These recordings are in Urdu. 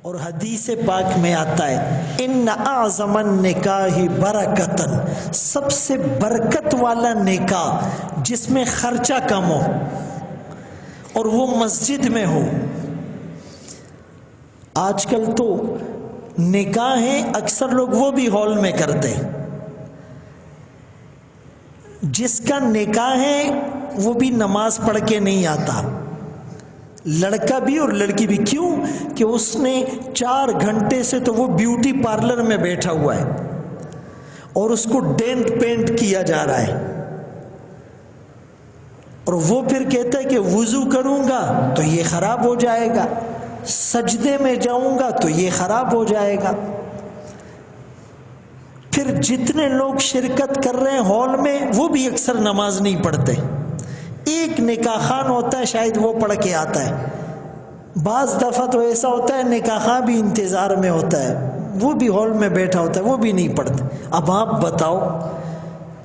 اور حدیث پاک میں آتا ہے ان اعظم النکاح برکتن، سب سے برکت والا نکاح جس میں خرچہ کم ہو اور وہ مسجد میں ہو۔ آج کل تو نکاحیں اکثر لوگ وہ بھی ہال میں کرتے ہیں، جس کا نکاح ہے وہ بھی نماز پڑھ کے نہیں آتا، لڑکا بھی اور لڑکی بھی۔ کیوں کہ اس نے 4 گھنٹے سے تو وہ بیوٹی پارلر میں بیٹھا ہوا ہے اور اس کو ڈینٹ پینٹ کیا جا رہا ہے، اور وہ پھر کہتا ہے کہ وضو کروں گا تو یہ خراب ہو جائے گا، سجدے میں جاؤں گا تو یہ خراب ہو جائے گا۔ پھر جتنے لوگ شرکت کر رہے ہیں ہال میں وہ بھی اکثر نماز نہیں پڑھتے، ایک نکاح خان ہوتا ہے شاید وہ پڑھ کے آتا ہے، بعض دفعہ تو ایسا ہوتا ہے نکاح خان بھی انتظار میں ہوتا ہے، وہ بھی ہال میں بیٹھا ہوتا ہے، وہ بھی نہیں پڑھتے۔ اب آپ بتاؤ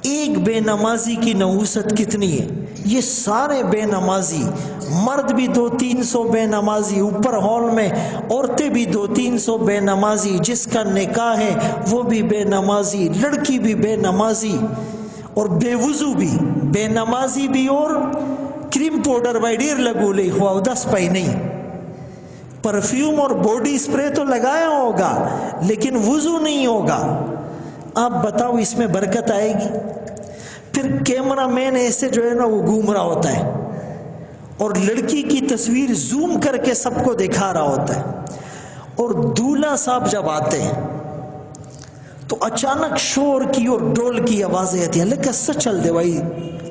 ایک بے نمازی کی نحوست کتنی ہے؟ یہ سارے بے نمازی، مرد بھی 200-300 بے نمازی، اوپر ہال میں عورتیں بھی 200-300 بے نمازی، جس کا نکاح ہے وہ بھی بے نمازی، لڑکی بھی بے نمازی اور بے وضو بھی، بے نمازی بھی، اور کریم پاؤڈر وائڈیر لگو لے خواہ 10 پائی نہیں، پرفیوم اور باڈی سپرے تو لگایا ہوگا لیکن وضو نہیں ہوگا۔ آپ بتاؤ اس میں برکت آئے گی؟ پھر کیمرہ مین ایسے جو ہے نا وہ گھوم رہا ہوتا ہے اور لڑکی کی تصویر زوم کر کے سب کو دکھا رہا ہوتا ہے، اور دولہا صاحب جب آتے ہیں تو اچانک شور کی اور ڈول کی آوازیں آتی ہیں، اللہ کیسا چل دے بھائی،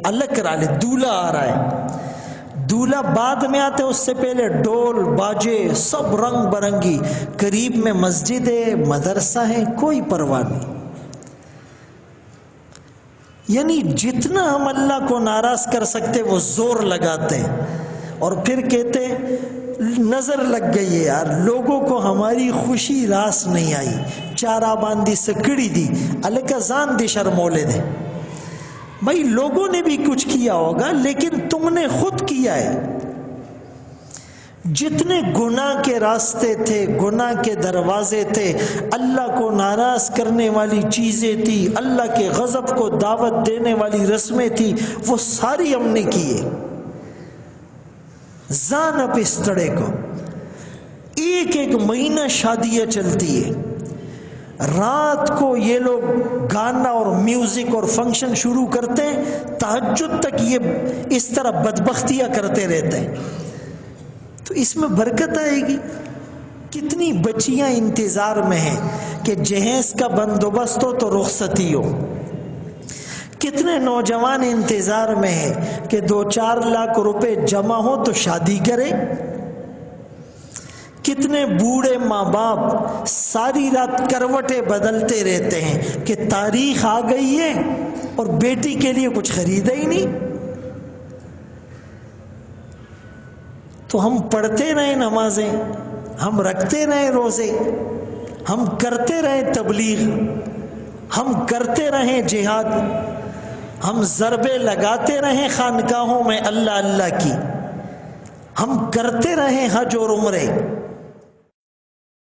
اللہ کرا لے، دولہا آ رہا ہے۔ دولہا بعد میں آتے ہیں، اس سے پہلے ڈول باجے سب رنگ برنگی، قریب میں مسجد ہے، مدرسہ ہے، کوئی پرواہ نہیں۔ یعنی جتنا ہم اللہ کو ناراض کر سکتے وہ زور لگاتے ہیں، اور پھر کہتے نظر لگ گئی ہے یار، لوگوں کو ہماری خوشی راس نہیں آئی، چارہ باندھی سکڑی دی، اللہ کا زان دی شرمولے دے۔ بھائی لوگوں نے بھی کچھ کیا ہوگا لیکن تم نے خود کیا ہے۔ جتنے گناہ کے راستے تھے، گناہ کے دروازے تھے، اللہ کو ناراض کرنے والی چیزیں تھی، اللہ کے غضب کو دعوت دینے والی رسمیں تھی، وہ ساری ہم نے کیے۔ زان اپ اس طرح کو ایک مہینہ شادیاں چلتی ہے، رات کو یہ لوگ گانا اور میوزک اور فنکشن شروع کرتے ہیں، تہجد تک یہ اس طرح بدبختیاں کرتے رہتے ہیں۔ تو اس میں برکت آئے گی؟ کتنی بچیاں انتظار میں ہیں کہ جہیز کا بندوبست ہو تو رخصتی ہو، کتنے نوجوان انتظار میں ہیں کہ 2-4 لاکھ روپے جمع ہو تو شادی کرے، کتنے بوڑھے ماں باپ ساری رات کروٹیں بدلتے رہتے ہیں کہ تاریخ آ گئی ہے اور بیٹی کے لیے کچھ خریدا ہی نہیں۔ تو ہم پڑھتے رہیں نمازیں، ہم رکھتے رہیں روزے، ہم کرتے رہیں تبلیغ، ہم کرتے رہیں جہاد، ہم ضربے لگاتے رہیں خانقاہوں میں اللہ اللہ کی، ہم کرتے رہیں حج اور عمرے،